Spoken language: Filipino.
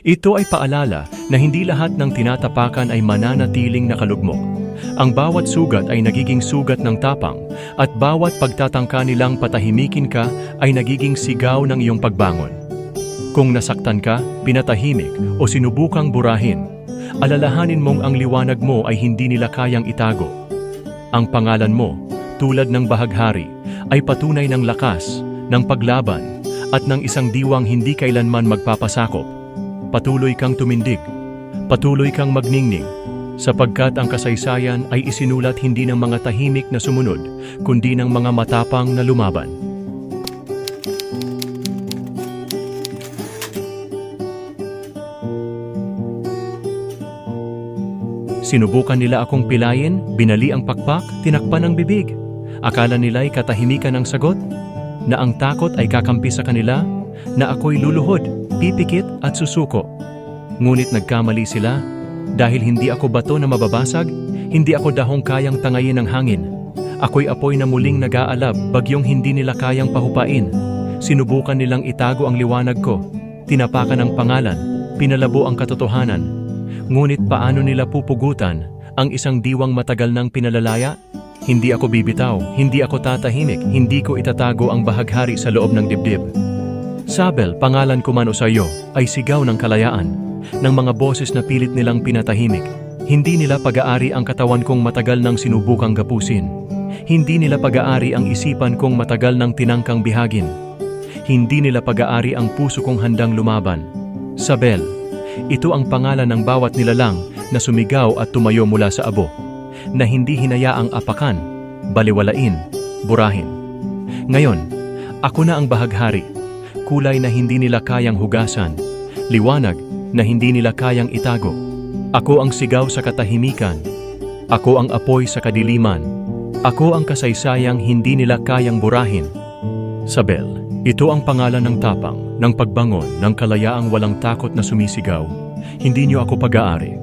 Ito ay paalala na hindi lahat ng tinatapakan ay mananatiling nakalugmok. Ang bawat sugat ay nagiging sugat ng tapang, at bawat pagtatangka nilang patahimikin ka ay nagiging sigaw ng iyong pagbangon. Kung nasaktan ka, pinatahimik o sinubukang burahin, alalahanin mong ang liwanag mo ay hindi nila kayang itago. Ang pangalan mo, tulad ng bahaghari, ay patunay ng lakas, ng paglaban, at ng isang diwang hindi kailanman magpapasakop. Patuloy kang tumindig, patuloy kang magningning, sapagkat ang kasaysayan ay isinulat hindi ng mga tahimik na sumunod, kundi ng mga matapang na lumaban. Sinubukan nila akong pilayin, binali ang pakpak, tinakpan ang bibig. Akala nila'y katahimikan ang sagot, na ang takot ay kakampi sa kanila, na ako'y luluhod, pipikit at susuko. Ngunit nagkamali sila, dahil hindi ako bato na mababasag, hindi ako dahong kayang tangayin ng hangin. Ako'y apoy na muling nag-aalab, bagyong hindi nila kayang pahupain. Sinubukan nilang itago ang liwanag ko, tinapakan ang pangalan, pinalabo ang katotohanan. Ngunit paano nila pupugutan ang isang diwang matagal nang pinalalaya? Hindi ako bibitaw, hindi ako tatahimik, hindi ko itatago ang bahaghari sa loob ng dibdib. Sabel, pangalan ko man o sa iyo, ay sigaw ng kalayaan, ng mga boses na pilit nilang pinatahimik. Hindi nila pag-aari ang katawan kong matagal nang sinubukang gapusin. Hindi nila pag-aari ang isipan kong matagal nang tinangkang bihagin. Hindi nila pag-aari ang puso kong handang lumaban. Sabel, ito ang pangalan ng bawat nilalang na sumigaw at tumayo mula sa abo, na hindi hinayaang apakan, baliwalain, burahin. Ngayon, ako na ang bahaghari, kulay na hindi nila kayang hugasan, liwanag na hindi nila kayang itago. Ako ang sigaw sa katahimikan, ako ang apoy sa kadiliman, ako ang kasaysayang hindi nila kayang burahin. Sabel, ito ang pangalan ng tapang, ng pagbangon, ng kalayaang walang takot na sumisigaw. Hindi niyo ako pag-aari,